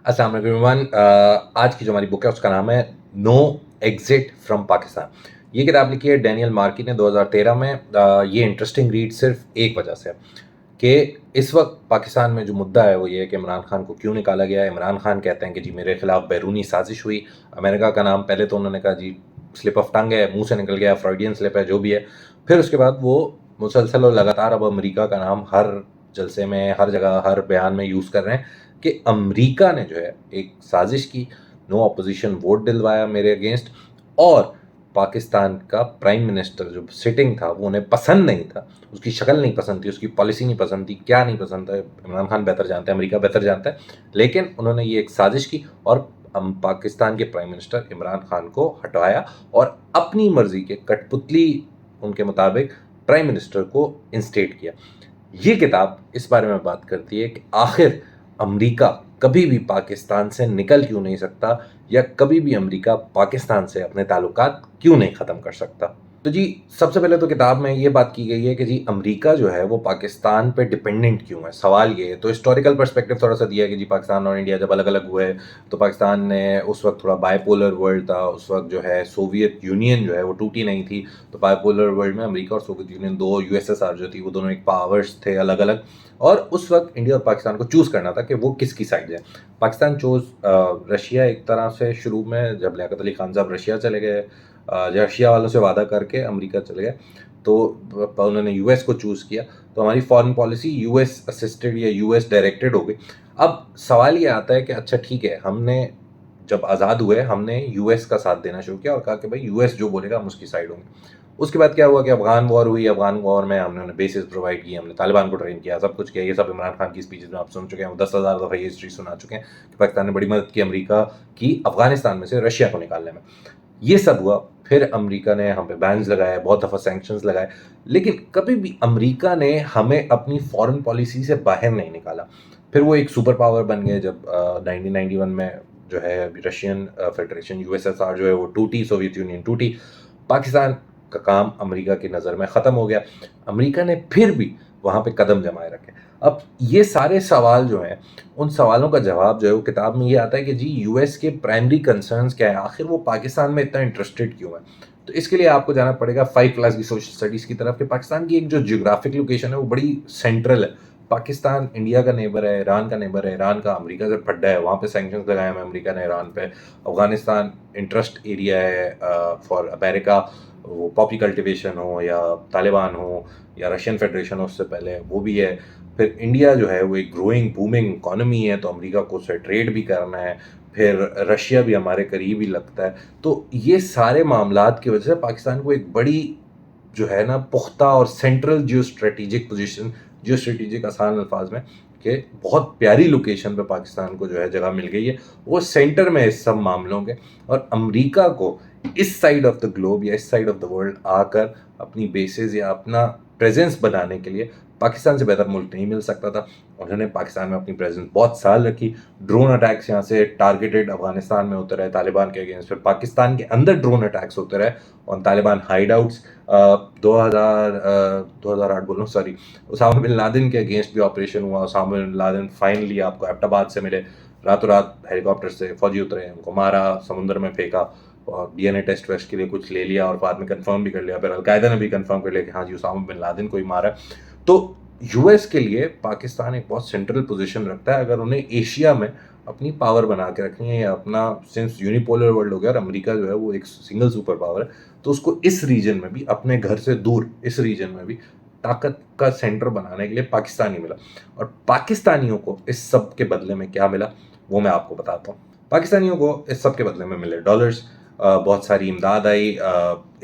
अस्सलाम वालेकुम एवरीवन। आज की जो हमारी बुक है उसका नाम है नो एग्जिट फ्रॉम पाकिस्तान। ये किताब लिखी है डैनियल मार्की ने 2013 में। ये इंटरेस्टिंग रीड सिर्फ एक वजह से है कि इस वक्त पाकिस्तान में जो मुद्दा है वो ये है कि इमरान खान को क्यों निकाला गया है। इमरान खान कहते हैं कि जी मेरे खिलाफ बैरूनी साजिश हुई। अमेरिका का नाम पहले तो उन्होंने कहा जी स्लिप ऑफ टंग है, मुंह से निकल गया, फ्रॉइडियन स्लिप है, जो भी है। फिर उसके बाद वो मुसलसल और लगातार अब अमेरिका का नाम हर जलसे में, हर जगह, हर बयान में यूज़ कर रहे हैं कि अमेरिका ने जो है एक साजिश की, नो अपोजिशन वोट दिलवाया मेरे अगेंस्ट, और पाकिस्तान का प्राइम मिनिस्टर जो सिटिंग था वो उन्हें पसंद नहीं था, उसकी शक्ल नहीं पसंद थी, उसकी पॉलिसी नहीं पसंद थी, क्या नहीं पसंद था इमरान खान बेहतर जानते हैं, अमेरिका बेहतर जानता है। लेकिन उन्होंने ये एक साजिश की और पाकिस्तान के प्राइम मिनिस्टर इमरान खान को हटाया और अपनी मर्जी के कठपुतली उनके मुताबिक प्राइम मिनिस्टर को इंस्टेट किया। ये किताब इस बारे में बात करती है कि आखिर अमेरिका कभी भी पाकिस्तान से निकल क्यों नहीं सकता, या कभी भी अमेरिका पाकिस्तान से अपने ताल्लुकात क्यों नहीं ख़त्म कर सकता। तो जी सबसे पहले तो किताब में ये बात की गई है कि जी अमेरिका जो है वो पाकिस्तान पे डिपेंडेंट क्यों है। सवाल ये है, तो हिस्टोरिकल पर्सपेक्टिव थोड़ा सा दिया है कि जी पाकिस्तान और इंडिया जब अलग अलग हुए तो पाकिस्तान ने उस वक्त थोड़ा बायपोलर वर्ल्ड था, उस वक्त जो है सोवियत यूनियन जो है वो टूटी नहीं थी। तो बायपोलर वर्ल्ड में अमेरिका और सोवियत यूनियन, दो यूएसएसआर जो थी, वो दोनों एक पावर्स थे अलग अलग। और उस वक्त इंडिया और पाकिस्तान को चूज़ करना था कि वो किसकी साइड जाए। पाकिस्तान चोज़ रशिया एक तरह से शुरू में, जब लियाकत अली खान साहब रशिया चले गए, रशिया वालों से वादा करके अमेरिका चले गए, तो उन्होंने यूएस को चूज़ किया। तो हमारी फॉरेन पॉलिसी यूएस असिस्टेड या यूएस डायरेक्टेड हो गई। अब सवाल ये आता है कि अच्छा ठीक है, हमने जब आज़ाद हुए हमने यूएस का साथ देना शुरू किया और कहा कि भाई यूएस जो बोलेगा हम उसकी साइड होंगे। उसके बाद क्या हुआ कि अफगान वॉर हुई। अफगान वॉर में हमने बेसिस प्रोवाइड किए, हमने तालिबान को ट्रेन किया, सब कुछ किया। ये सब इमरान खान की स्पीचेस में आप सुन चुके हैं, 10,000 दफ़ा ये हिस्ट्री सुना चुके हैं कि पाकिस्तान ने बड़ी मदद की अमेरिका की अफगानिस्तान में से रशिया को निकालने में। ये सब हुआ। फिर अमेरिका ने हम पे बैन्स लगाए, बहुत दफ़ा सैंक्शंस लगाए, लेकिन कभी भी अमेरिका ने हमें अपनी फॉरेन पॉलिसी से बाहर नहीं निकाला। फिर वो एक सुपर पावर बन गए जब 1991 में जो है रशियन फेडरेशन यूएसएसआर जो है वो टूटी, सोवियत यूनियन टूटी, पाकिस्तान का काम अमेरिका की नज़र में ख़त्म हो गया। अमेरिका ने फिर भी वहाँ पे कदम जमाए रखे। अब ये सारे सवाल जो हैं, उन सवालों का जवाब जो है वो किताब में ये आता है कि जी यूएस के प्राइमरी कंसर्न्स क्या है, आखिर वो पाकिस्तान में इतना इंटरेस्टेड क्यों है। तो इसके लिए आपको जाना पड़ेगा 5 क्लास की सोशल स्टडीज़ की तरफ कि पाकिस्तान की एक जो जियोग्राफिक लोकेशन है वो बड़ी सेंट्रल है। पाकिस्तान इंडिया का नेबर है, ईरान का नेबर है, ईरान का अमेरिका से फड्डा है, वहाँ पे सैंक्शंस लगाए हैं अमेरिका ने ईरान पे। अफगानिस्तान इंटरेस्ट एरिया है फॉर अमेरिका, वो पॉपी कल्टिवेशन हो या तालिबान हो या रशियन फेडरेशन हो उससे पहले, वो भी है। फिर इंडिया जो है वो एक ग्रोइंग बूमिंग इकॉनमी है, तो अमेरिका को उससे ट्रेड भी करना है। फिर रशिया भी हमारे करीब ही लगता है। तो ये सारे मामलात की वजह से पाकिस्तान को एक बड़ी जो है ना पुख्ता और सेंट्रल जियो स्ट्रेटिजिक पोजिशन, जियो स्ट्रेटिजिक आसान अल्फाज में कि बहुत प्यारी लोकेशन पे पाकिस्तान को जो है जगह मिल गई है, वो सेंटर में इस सब मामलों के। और अमेरिका को इस साइड ऑफ द ग्लोब या इस साइड ऑफ द वर्ल्ड आकर अपनी बेसिस या अपना प्रेजेंस बनाने के लिए पाकिस्तान से बेहतर मुल्क नहीं मिल सकता था। उन्होंने पाकिस्तान में अपनी प्रेजेंस बहुत साल रखी। ड्रोन अटैक्स यहाँ से टारगेटेड अफगानिस्तान में होते रहे तालिबान के अगेंस्ट, फिर पाकिस्तान के अंदर ड्रोन अटैक्स होते रहे और तालिबान हाइड आउट्स 2008 बोल रहा हूँ, सॉरी, उसामा बिन लादेन के अगेंस्ट भी ऑपरेशन हुआ। उसामा बिन लादेन फाइनली आपको एबटाबाद से मिले, रातों रात हेलीकॉप्टर से फौजी उतरे, उनको मारा, समुद्र में फेंका और डीएनए टेस्ट वेस्ट के लिए कुछ ले लिया और बाद में कंफर्म भी कर लिया। फिर अलकायदा ने भी कंफर्म कर लिया कि हाँ जी उसामा बिन लादेन को ही मारा। तो यूएस के लिए पाकिस्तान एक बहुत सेंट्रल पोजीशन रखता है। अगर उन्हें एशिया में अपनी पावर बना के रखनी है या अपना, सिंस यूनिपोलर वर्ल्ड हो गया और अमेरिका जो है वो एक सिंगल सुपर पावर है, तो उसको इस रीजन में भी, अपने घर से दूर इस रीजन में भी ताकत का सेंटर बनाने के लिए पाकिस्तान ही मिला। और पाकिस्तानियों को इस सब के बदले में क्या मिला वो मैं आपको बताता हूँ। पाकिस्तानियों को इस सब के बदले में मिले डॉलर्स, बहुत सारी इमदाद आई।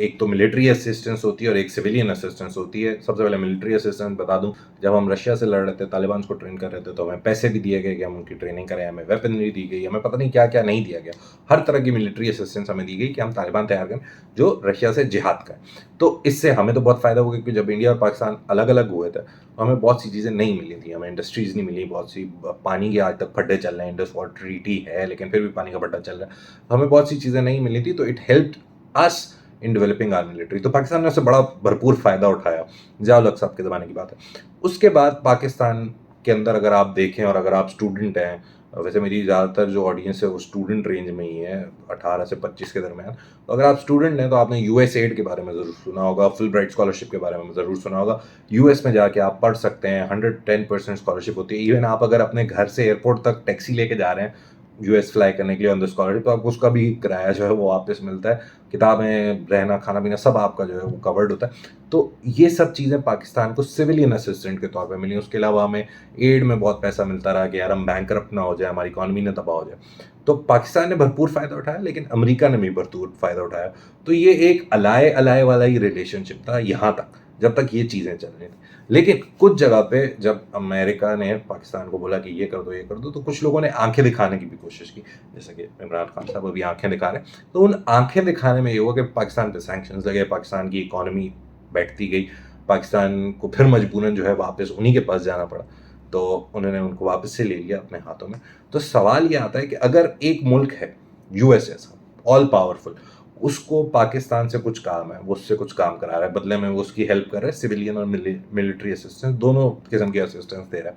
एक तो मिलिट्री असिस्टेंस होती है और एक सिविलियन असिस्टेंस होती है। सबसे पहले मिलिट्री असिस्टेंस बता दूं, जब हम रशिया से लड़ रहे थे, तालिबान को ट्रेन कर रहे थे, तो हमें पैसे भी दिए गए कि हम उनकी ट्रेनिंग करें, हमें वेपनरी दी गई, हमें पता नहीं क्या क्या नहीं दिया गया। हर तरह की मिलिट्री असिस्टेंस हमें दी गई कि हम तालिबान तैयार करें जो रशिया से जिहाद करें। तो इससे हमें तो बहुत फ़ायदा हुआ क्योंकि जब इंडिया और पाकिस्तान अलग अलग हुए थे तो हमें बहुत सी चीज़ें नहीं मिली थी। हमें इंडस्ट्रीज़ नहीं मिली, बहुत सी पानी के आज तक खड्डे चल रहे हैं, इंडस वाटर ट्रीटी है लेकिन फिर भी पानी का खड्डा चल रहा है, तो हमें बहुत सी चीज़ें नहीं मिली थी। तो it helped us in developing our military. तो पाकिस्तान ने उससे बड़ा भरपूर फ़ायदा उठाया, ज़िया उल हक साहब के ज़माने की बात है। उसके बाद पाकिस्तान के अंदर अगर आप देखें और अगर आप स्टूडेंट हैं वैसे मेरी ज़्यादातर जो ऑडियंस है वो स्टूडेंट रेंज में ही है, 18 से 25 के दरमियान। तो अगर आप स्टूडेंट हैं तो आपने यूएसएड के बारे में ज़रूर सुना होगा, फुलब्राइट स्कॉलरशिप के बारे में ज़रूर सुना होगा। यूएस में जाके आप पढ़ सकते हैं, 110% स्कॉलरशिप होती है। इवन आप अगर अपने घर से एयरपोर्ट तक टैक्सी लेके जा रहे हैं यूएस फ्लाई करने के लिए ऑन द स्कॉलरशिप, तो आपको उसका भी किराया जो है वो वापस मिलता है। किताबें, रहना, खाना पीना सब आपका जो है वो कवर्ड होता है। तो ये सब चीज़ें पाकिस्तान को सिविलियन असिस्टेंट के तौर पे मिली। उसके अलावा हमें एड में बहुत पैसा मिलता रहा कि यार हम बैंकरप्ट ना हो जाए, हमारी इकॉनमी ना तबाह हो जाए। तो पाकिस्तान ने भरपूर फ़ायदा उठाया, लेकिन अमेरिका ने भी भरपूर फ़ायदा उठाया। तो ये एक अलाए-अलाए वाला ही रिलेशनशिप था यहाँ तक, जब तक ये चीज़ें चल रही थी। लेकिन कुछ जगह पे जब अमेरिका ने पाकिस्तान को बोला कि ये कर दो, तो कुछ लोगों ने आँखें दिखाने की भी कोशिश की। जैसे कि इमरान खान साहब अभी आँखें दिखा रहे हैं। तो उन आँखें दिखाने में ये हुआ कि पाकिस्तान पे सैंक्शंस लगे, पाकिस्तान की इकॉनमी बैठती गई, पाकिस्तान को फिर मजबूरन जो है वापस उन्हीं के पास जाना पड़ा। तो उन्होंने उनको वापस से ले लिया अपने हाथों में। तो सवाल ये आता है कि अगर एक मुल्क है, यूएस जैसा, ऑल पावरफुल, उसको पाकिस्तान से कुछ काम है, वो उससे कुछ काम करा रहा है, बदले में वो उसकी हेल्प कर रहा है, सिविलियन और मिलिट्री असिस्टेंस, दोनों किस्म की असिस्टेंस दे रहा है।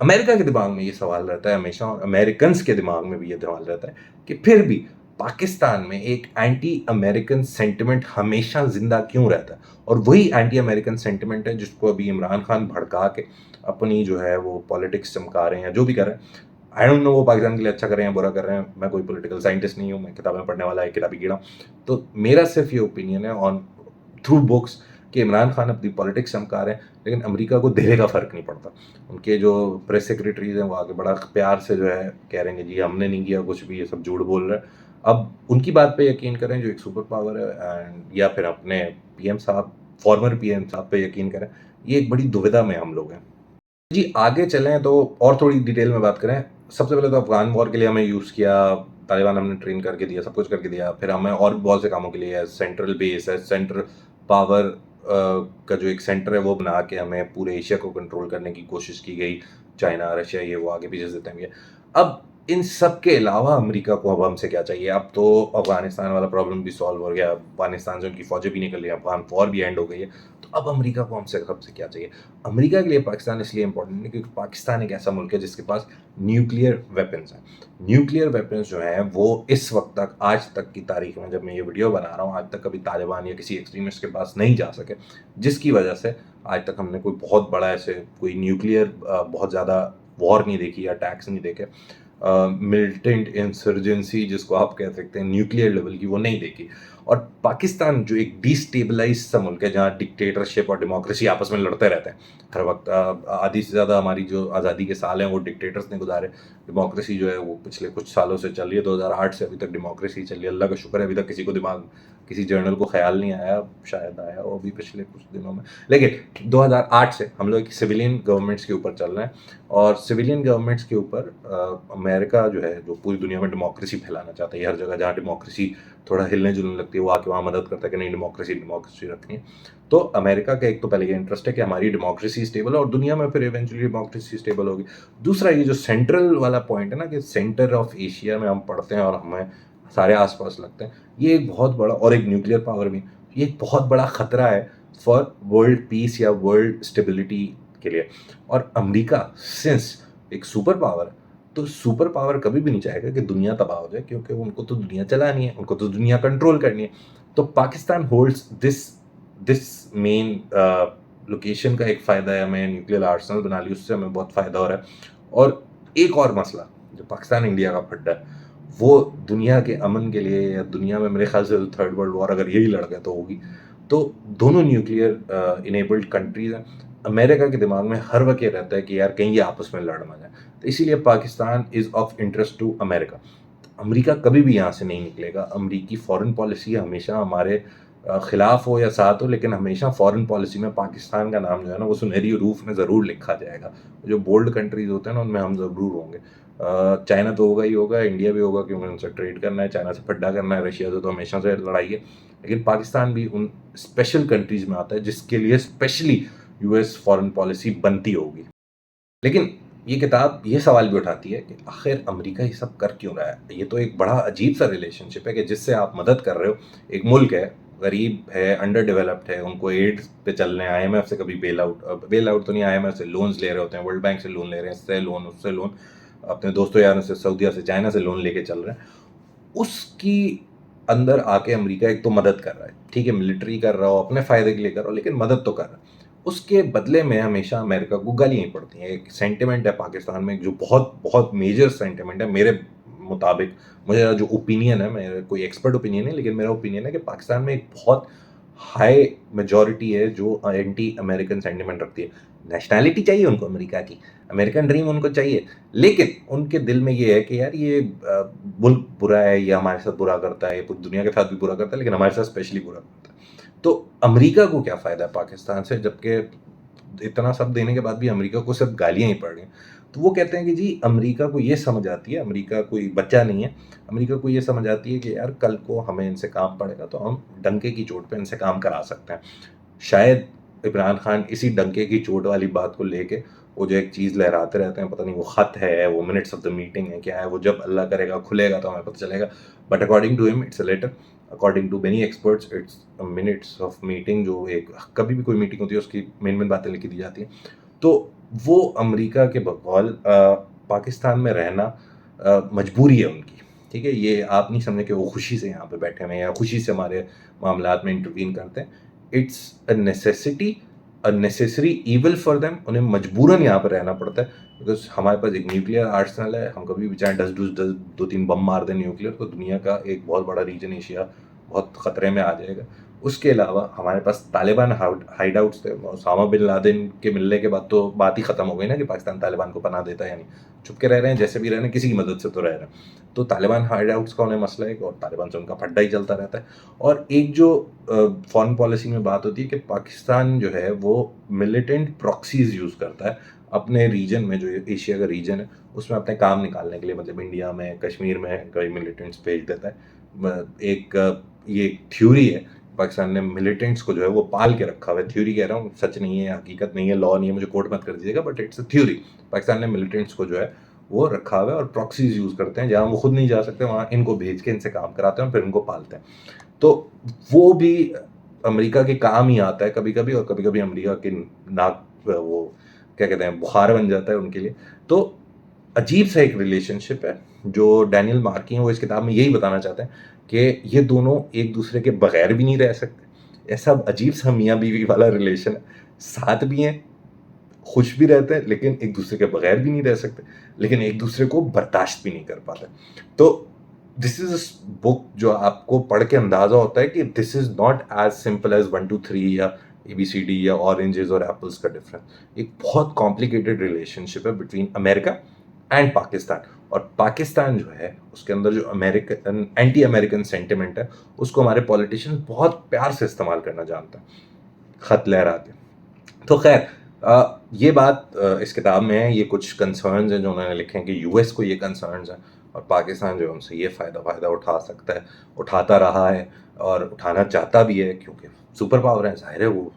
अमेरिका के दिमाग में ये सवाल रहता है हमेशा, और अमेरिकन्स के दिमाग में भी ये सवाल रहता है कि फिर भी पाकिस्तान में एक एंटी अमेरिकन सेंटिमेंट हमेशा जिंदा क्यों रहता है। और वही एंटी अमेरिकन सेंटिमेंट है जिसको अभी इमरान खान भड़का के अपनी जो है वो पॉलिटिक्स चमका रहे हैं, जो भी कर रहे हैं। आई डोंट नो वो पाकिस्तान के लिए अच्छा कर रहे हैं, बुरा कर रहे हैं। मैं कोई पॉलिटिकल साइंटिस्ट नहीं हूँ, मैं किताबें पढ़ने वाला है, किताबी कीड़ा। तो मेरा सिर्फ ये ओपिनियन है ऑन थ्रू बुक्स कि इमरान खान अपनी पॉलिटिक्स चमका रहे हैं, लेकिन अमेरिका को देने का फ़र्क नहीं पड़ता। उनके जो प्रेस सेक्रेटरीज हैं वो आगे बड़ा प्यार से जो है कह रहे हैं जी हमने नहीं किया कुछ भी, ये सब झूठ बोल रहे हैं। अब उनकी बात पे यकीन करें जो एक सुपर पावर है, एंड या फिर अपने पीएम साहब, फॉर्मर पीएम साहब पे यकीन करें। ये एक बड़ी दुविधा में हम लोग हैं। जी, आगे चलें तो और थोड़ी डिटेल में बात करें। सबसे पहले तो अफ़गान वॉर के लिए हमें यूज़ किया, तालिबान हमने ट्रेन करके दिया, सब कुछ करके दिया। फिर हमें और भी बहुत से कामों के लिए सेंट्रल बेस है, सेंट्रल पावर का जो एक सेंटर है वो बना के हमें पूरे एशिया को कंट्रोल करने की कोशिश की गई। चाइना, रशिया ये वो आगे पीछे से जितने भी है। अब इन सब के अलावा अमेरिका को अब हमसे क्या चाहिए? अब तो अफ़गानिस्तान वाला प्रॉब्लम भी सॉल्व हो गया, अफ़गानिस्तान से उनकी फ़ौजें भी निकल गई, अफ़गान वॉर भी एंड हो गई है। तो अब अमेरिका को हमसे सबसे क्या चाहिए? अमेरिका के लिए पाकिस्तान इसलिए इम्पोर्टेंट है क्योंकि पाकिस्तान एक ऐसा मुल्क है जिसके पास न्यूक्लियर वेपन्स हैं। न्यूक्लियर वेपन्स जो हैं वो इस वक्त तक, आज तक की तारीख में, जब मैं ये वीडियो बना रहा हूँ, आज तक कभी तालिबान या किसी एक्सट्रीमिस्ट के पास नहीं जा सके, जिसकी वजह से आज तक हमने कोई बहुत बड़ा ऐसे कोई न्यूक्लियर बहुत ज़्यादा वॉर नहीं देखी या अटैक्स नहीं देखे। मिलिटेंट इंसर्जेंसी जिसको आप कह सकते हैं न्यूक्लियर लेवल की, वो नहीं देखी। और पाकिस्तान जो एक डिस्टेबलाइज सा मुल्क है जहाँ डिक्टेटरशिप और डेमोक्रेसी आपस में लड़ते रहते हैं हर वक्त। आधी से ज़्यादा हमारी जो आज़ादी के साल हैं वो डिक्टेटर्स ने गुजारे। डेमोक्रेसी जो है वो पिछले कुछ सालों से चल रही है, 2008 से अभी तक डेमोक्रेसी चल रही है। अल्लाह का शुक्र है अभी तक किसी को दिमाग, किसी जर्नल को ख्याल नहीं आया, शायद आया वो अभी पिछले कुछ दिनों में। लेकिन 2008 से हम लोग सिविलियन गवर्नमेंट्स के ऊपर चल रहे हैं, और सिविलियन गवर्नमेंट्स के ऊपर अमेरिका जो है, जो पूरी दुनिया में डेमोक्रेसी फैलाना चाहता है, हर जगह जहाँ डेमोक्रेसी थोड़ा हिलने जुलने लगती है वो आके वहाँ मदद करता है कि नहीं डेमोक्रेसी रखनी है। तो अमेरिका का एक तो पहले ये इंटरेस्ट है कि हमारी डेमोक्रेसी स्टेबल है और दुनिया में फिर इवेंचुअली डेमोक्रेसी स्टेबल होगी। दूसरा ये जो सेंट्रल वाला पॉइंट है ना कि सेंटर ऑफ एशिया में हम पढ़ते हैं और हमें सारे आसपास लगते हैं, ये एक बहुत बड़ा, और एक न्यूक्लियर पावर भी, ये एक बहुत बड़ा खतरा है फॉर वर्ल्ड पीस या वर्ल्ड स्टेबिलिटी के लिए। और अमेरिका सिंस एक सुपर पावर है, तो सुपर पावर कभी भी नहीं चाहेगा कि दुनिया तबाह हो जाए, क्योंकि उनको तो दुनिया चलानी है, उनको तो दुनिया कंट्रोल करनी है। तो Pakistan holds this this main location का एक फ़ायदा है, हमें न्यूक्लियर आर्सेनल बना ली, उससे हमें बहुत फ़ायदा हो रहा है। और एक और मसला जो पाकिस्तान इंडिया का फड्डा है, वो दुनिया के अमन के लिए, या दुनिया में मेरे ख्याल से थर्ड वर्ल्ड वॉर अगर यही लड़ गए तो होगी। तो दोनों न्यूक्लियर इनेबल्ड कंट्रीज़ हैं। अमेरिका के दिमाग में हर वक्त ये रहता है कि यार कहीं ये आपस में लड़ ना जाए, तो इसीलिए Pakistan is of interest to America. America कभी भी यहाँ से नहीं निकलेगा। अमरीकी फॉरेन पॉलिसी हमेशा हमारे खिलाफ हो या साथ हो, लेकिन हमेशा फॉरेन पॉलिसी में पाकिस्तान का नाम जो है ना वो सुनहरी रूफ में ज़रूर लिखा जाएगा। जो बोल्ड कंट्रीज़ होते हैं ना उनमें हम ज़रूर होंगे। चाइना तो होगा ही होगा, इंडिया भी होगा क्योंकि उनसे ट्रेड करना है, चाइना से फड्डा करना है, रशिया से तो हमेशा से लड़ाई है। लेकिन पाकिस्तान भी उन स्पेशल कंट्रीज़ में आता है जिसके लिए स्पेशली यूएस फॉरेन पॉलिसी बनती होगी। लेकिन ये किताब ये सवाल भी उठाती है कि आखिर अमेरिका ये सब कर क्यों रहा है? ये तो एक बड़ा अजीब सा रिलेशनशिप है कि जिससे आप मदद कर रहे हो, एक मुल्क है, गरीब है, अंडर डेवलप्ड है, उनको एड पे चल रहे हैं, आईएमएफ से कभी बेल आउट तो नहीं, आईएमएफ से लोन्स ले रहे होते हैं, वर्ल्ड बैंक से लोन ले रहे हैं, इससे लोन, उससे लोन। اپنے دوستوں یاروں سے سعودیہ سے چائنا سے لون لے کے چل رہے ہیں، اس کی اندر آ کے امریکہ ایک تو مدد کر رہا ہے، ٹھیک ہے ملٹری کر رہا ہو اپنے فائدے کے لیے کر رہا ہو لیکن مدد تو کر رہا ہے، اس کے بدلے میں ہمیشہ امریکہ کو گالیاں ہی پڑتی ہیں. ایک سینٹیمنٹ ہے پاکستان میں جو بہت بہت میجر سینٹیمنٹ ہے میرے مطابق، مجھے جو اوپینین ہے، میرا کوئی ایکسپرٹ اوپینین ہے لیکن میرا اوپینین ہے کہ پاکستان میں ایک بہت ہائی میجورٹی ہے جو اینٹی امریکن سینٹیمنٹ رکھتی ہے. نیشنلٹی چاہیے ان کو امریکہ کی، امریکن ڈریم ان کو چاہیے، لیکن ان کے دل میں یہ ہے کہ یار یہ ملک برا ہے، یہ ہمارے ساتھ برا کرتا ہے، یہ پوری دنیا کے ساتھ بھی برا کرتا ہے لیکن ہمارے ساتھ اسپیشلی برا کرتا ہے. تو امریکہ کو کیا فائدہ ہے پاکستان سے، جبکہ اتنا سب دینے کے بعد بھی امریکہ کو صرف گالیاں ہی پڑ رہی ہیں. تو وہ کہتے ہیں کہ جی امریکہ کو یہ سمجھ آتی ہے، امریکہ کوئی بچہ نہیں ہے، امریکہ کو یہ سمجھ آتی ہے کہ یار کل کو ہمیں ان سے کام پڑے گا تو ہم ڈنکے کی چوٹ پہ ان سے کام کرا سکتے ہیں. شاید عمران خان اسی ڈنکے کی چوٹ والی بات کو لے کے وہ جو ایک چیز لہراتے رہتے ہیں، پتہ نہیں وہ خط ہے، وہ منٹس آف دا میٹنگ ہے، کیا ہے، وہ جب اللہ کرے گا کھلے گا تو ہمیں پتہ چلے گا. بٹ اکارڈنگ ٹو ہم it's a letter, according to many experts it's minutes of meeting. جو ایک کبھی بھی کوئی میٹنگ ہوتی ہے اس کی مین باتیں لکھی دی جاتی ہیں. تو وہ امریکہ کے بقول پاکستان میں رہنا مجبوری ہے ان کی، ٹھیک ہے. یہ آپ نہیں سمجھے کہ وہ خوشی سے یہاں پہ بیٹھے ہوئے ہیں یا خوشی سے ہمارے معاملات میں انٹروین کرتے ہیں. It's a necessity, a necessary evil for them. انہیں مجبوراً یہاں پہ رہنا پڑتا ہے بیکاز ہمارے پاس ایک نیوکلیئر آرسنل ہے. ہم کبھی بھی چاہیں 2-3 بم مار دیں نیوکلیئر تو دنیا کا ایک بہت بڑا ریجن ایشیا بہت خطرے میں آ جائے گا. اس کے علاوہ ہمارے پاس طالبان ہائیڈ آؤٹس تھے. اسامہ بن لادن کے ملنے کے بعد تو بات ہی ختم ہو گئی نا کہ پاکستان طالبان کو پناہ دیتا ہے، یعنی چھپ کے رہ رہے ہیں، جیسے بھی رہ رہے ہیں، کسی کی مدد سے تو رہ رہے ہیں. تو طالبان ہائیڈ آؤٹس کا انہیں مسئلہ ہے اور طالبان سے ان کا پھڈا ہی چلتا رہتا ہے. اور ایک جو فارن پالیسی میں بات ہوتی ہے کہ پاکستان جو ہے وہ ملیٹنٹ پراکسیز یوز کرتا ہے اپنے ریجن میں، جو ایشیا کا ریجن ہے اس میں اپنے کام نکالنے کے لیے. مطلب انڈیا میں کشمیر میں کئی ملیٹنٹس بھیج دیتا ہے. ایک یہ ایک تھیوری ہے، پاکستان نے ملیٹنٹس کو جو ہے وہ پال کے رکھا ہوا ہے. تھیوری کہہ رہا ہوں، سچ نہیں ہے، حقیقت نہیں ہے، لا نہیں ہے، مجھے کوٹ مت کر دیجیے گا، but it's a theory. Pakistan نے ملیٹنٹس کو جو ہے وہ رکھا ہوا ہے اور پراکسیز یوز کرتے ہیں، جہاں وہ خود نہیں جا سکتے وہاں ان کو بھیج کے ان سے کام کراتے ہیں اور پھر ان کو پالتے ہیں. تو وہ بھی امریکہ کے کام ہی آتا ہے کبھی کبھی، اور کبھی کبھی امریکہ کے ناک وہ کیا کہتے ہیں بخار بن جاتا ہے ان کے لیے. تو عجیب سا ایک ریلیشن شپ ہے جو ڈینیل مارکی ہیں وہ اس کتاب میں یہی بتانا چاہتے ہیں کہ یہ دونوں ایک دوسرے کے بغیر بھی نہیں رہ سکتے. ایسا عجیب سا میاں بیوی والا ریلیشن ہے، ساتھ بھی ہیں، خوش بھی رہتے ہیں، لیکن ایک دوسرے کے بغیر بھی نہیں رہ سکتے، لیکن ایک دوسرے کو برداشت بھی نہیں کر پاتے. تو دس از اے بک جو آپ کو پڑھ کے اندازہ ہوتا ہے کہ this is not as simple as 1 2 3 یا ABCD یا اورنجز اور ایپلس کا ڈفرنس. ایک بہت کمپلیکیٹڈ ریلیشن شپ ہے بٹوین امریکہ اینڈ پاکستان. اور پاکستان جو ہے اس کے اندر جو امریکن اینٹی امریکن سینٹیمنٹ ہے اس کو ہمارے پولیٹیشین بہت پیار سے استعمال کرنا جانتے ہیں، خط لہراتے. تو خیر یہ بات اس کتاب میں ہے. یہ کچھ کنسرنز ہیں جو انہوں نے لکھے ہیں کہ US کو یہ کنسرنز ہیں اور پاکستان جو ہے ان سے یہ فائدہ اٹھا سکتا ہے، اٹھاتا رہا ہے اور اٹھانا چاہتا بھی ہے کیونکہ سپر پاور ہے. ظاہر ہے وہ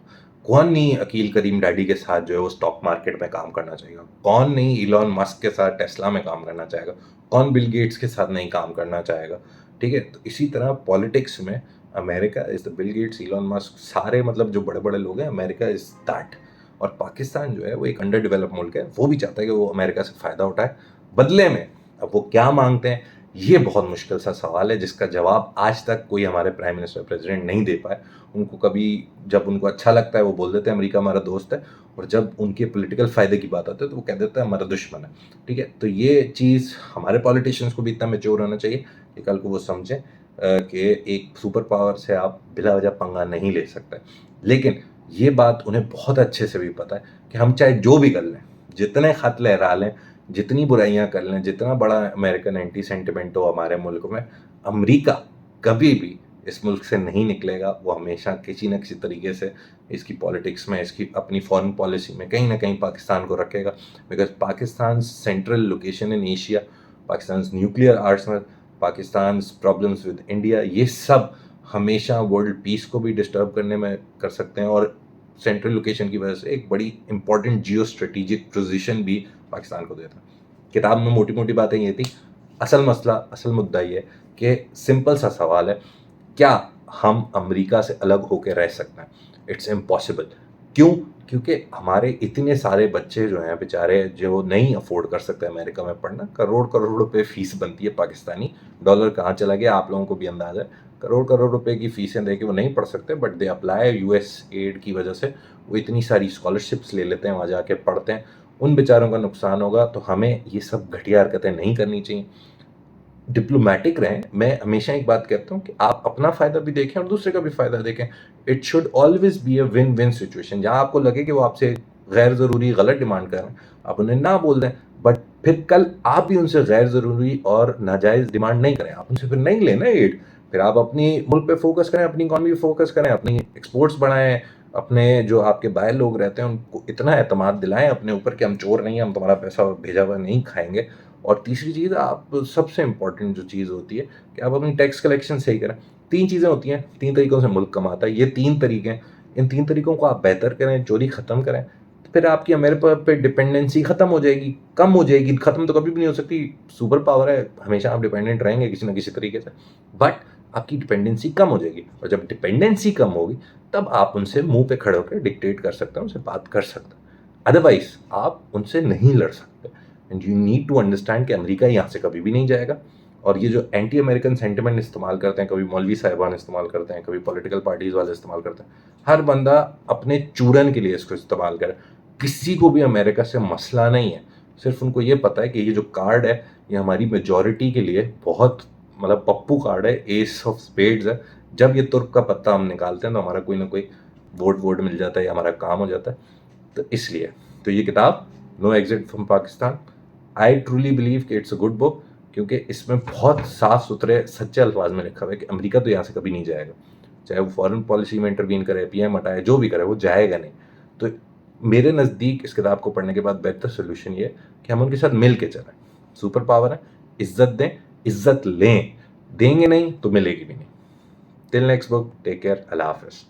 کون نہیں عقیل کریم ڈیڈی کے ساتھ جو ہے وہ اسٹاک مارکیٹ میں کام کرنا چاہے گا، کون نہیں ایلون مسک کے ساتھ ٹیسلا میں کام کرنا چاہے گا، کون بل گیٹس کے ساتھ نہیں کام کرنا چاہے گا. ٹھیک ہے. تو اسی طرح پالیٹکس میں امریکہ از دا بل گیٹس، ایلون مسک، سارے مطلب جو بڑے بڑے لوگ ہیں، امریکہ از دیٹ. اور پاکستان جو ہے وہ ایک انڈر ڈیولپ ملک ہے، وہ بھی چاہتا ہے کہ وہ امریکہ سے فائدہ اٹھائے. بدلے میں اب وہ کیا مانگتے ہیں یہ بہت مشکل سا سوال ہے جس کا جواب آج تک کوئی ہمارے پرائم منسٹر پریزیڈنٹ نہیں دے پائے. ان کو کبھی جب ان کو اچھا لگتا ہے وہ بول دیتے ہیں امریکہ ہمارا دوست ہے، اور جب ان کے پولیٹیکل فائدے کی بات آتی ہے تو وہ کہہ دیتے ہیں ہمارا دشمن ہے. ٹھیک ہے. تو یہ چیز ہمارے پولیٹیشینس کو بھی اتنا میچور ہونا چاہیے کہ کل کو وہ سمجھیں کہ ایک سپر پاور سے آپ بلا وجہ پنگا نہیں لے سکتے. لیکن یہ بات انہیں بہت اچھے سے بھی پتہ ہے کہ ہم چاہے جو بھی کر لیں، جتنے خط لہرا لیں، جتنی برائیاں کر لیں، جتنا بڑا امریکن اینٹی سینٹیمنٹ ہو ہمارے ملک میں، امریکہ کبھی بھی اس ملک سے نہیں نکلے گا. وہ ہمیشہ کسی نہ کسی طریقے سے اس کی پالیٹکس میں، اس کی اپنی فارن پالیسی میں کہیں نہ کہیں پاکستان کو رکھے گا. Because Pakistan central location in Asia, Pakistan nuclear arsenal, Pakistan problems with India, یہ سب ہمیشہ ورلڈ پیس کو بھی ڈسٹرب کرنے میں کر سکتے ہیں. اور سینٹرل لوکیشن کی وجہ سے ایک بڑی امپورٹنٹ جیو اسٹریٹجک پوزیشن بھی پاکستان کو دیتا ہے. کتاب میں موٹی موٹی باتیں یہ تھی. اصل مسئلہ، اصل مدعا یہ ہے کہ سمپل سا سوال ہے، کیا ہم امریکہ سے الگ ہو کے رہ سکتے ہیں؟ It's impossible. کیوں؟ کیونکہ ہمارے اتنے سارے بچے جو ہیں بیچارے جو نہیں افورڈ کر سکتے امریکہ میں پڑھنا، کروڑ کروڑ روپے فیس بنتی ہے پاکستانی، ڈالر کہاں چلا گیا آپ لوگوں کو بھی اندازہ ہے، کروڑ کروڑ روپے کی فیسیں دے کے وہ نہیں پڑھ سکتے، but they apply U S aid کی وجہ سے وہ اتنی ساری اسکالرشپس لے لیتے ہیں، وہاں جا کے پڑھتے ہیں، ان بیچاروں کا نقصان ہوگا. تو ہمیں یہ سب گھٹیا حرکتیں نہیں کرنی چاہیے، ڈپلومیٹک رہیں. میں ہمیشہ ایک بات کہتا ہوں کہ آپ اپنا فائدہ بھی دیکھیں اور دوسرے کا بھی فائدہ دیکھیں. It should always be a win win situation. جہاں آپ کو لگے کہ وہ آپ سے غیر ضروری غلط ڈیمانڈ کر رہے ہیں، آپ انہیں نہ بول دیں، بٹ پھر کل آپ بھی ان سے غیر ضروری اور ناجائز ڈیمانڈ نہیں کریں، آپ ان سے پھر نہیں لیں نا ایڈ. پھر آپ اپنی ملک پہ فوکس کریں، اپنی اکانومی پہ فوکس کریں، اپنی ایکسپورٹس بڑھائیں، اپنے جو آپ کے باہر لوگ رہتے ہیں ان کو اتنا اعتماد دلائیں اپنے اوپر کہ ہم چور نہیں ہیں، ہم تمہارا پیسہ بھیجا ہوا نہیں کھائیں گے. اور تیسری چیز، آپ سب سے امپورٹنٹ جو چیز ہوتی ہے کہ آپ اپنی ٹیکس کلیکشن صحیح کریں. 3 چیزیں ہوتی ہیں، 3 طریقوں سے ملک کماتا ہے، یہ 3 طریقے ہیں. ان 3 طریقوں کو آپ بہتر کریں، چوری ختم کریں، تو پھر آپ کی امریکہ پہ ڈپینڈنسی ختم ہو جائے گی، کم ہو جائے گی. ختم تو کبھی بھی نہیں ہو سکتی، سپر پاور ہے، ہمیشہ آپ ڈپینڈنٹ رہیں گے کسی نہ کسی طریقے سے، بٹ آپ کی ڈپینڈنسی کم ہو جائے گی. اور جب ڈپینڈنسی کم ہوگی تب آپ ان سے منہ پہ کھڑے ہو کے ڈکٹیٹ کر سکتے ہیں، ان سے بات کر سکتے ہیں. ادروائز آپ ان سے نہیں لڑ سکتے. And you need to understand کہ امریکہ یہاں سے کبھی بھی نہیں جائے گا. اور یہ جو اینٹی امریکن سینٹیمنٹ استعمال کرتے ہیں، کبھی مولوی صاحبان استعمال کرتے ہیں، کبھی پولیٹیکل پارٹیز والے استعمال کرتے ہیں، ہر بندہ اپنے چورن کے لیے اس کو استعمال کرے. کسی کو بھی امریکہ سے مسئلہ نہیں ہے، صرف ان کو یہ پتا ہے کہ یہ جو کارڈ ہے یہ ہماری میجورٹی کے لیے بہت مطلب پپو کارڈ ہے، ایس آف اسپیڈز ہے. جب یہ ترک کا پتہ ہم نکالتے ہیں تو ہمارا کوئی نہ کوئی ووٹ مل جاتا ہے یا ہمارا کام ہو جاتا ہے. تو اس لیے تو یہ کتاب no exit from Pakistan, I truly believe کہ اٹس اے گڈ بک، کیونکہ اس میں بہت صاف ستھرے سچے الفاظ میں لکھا ہوا ہے کہ امریکہ تو یہاں سے کبھی نہیں جائے گا. چاہے وہ فارن پالیسی میں انٹروین کرے، پی ایم ہٹائے، جو بھی کرے، وہ جائے گا نہیں. تو میرے نزدیک اس کتاب کو پڑھنے کے بعد بہتر سولوشن یہ ہے کہ ہم ان کے ساتھ مل کے چلیں. سپر پاور ہے، عزت دیں، عزت لیں. دیں گے نہیں تو ملے گی بھی نہیں. ٹل نیکسٹ بک، ٹیک کیئر، اللہ حافظ.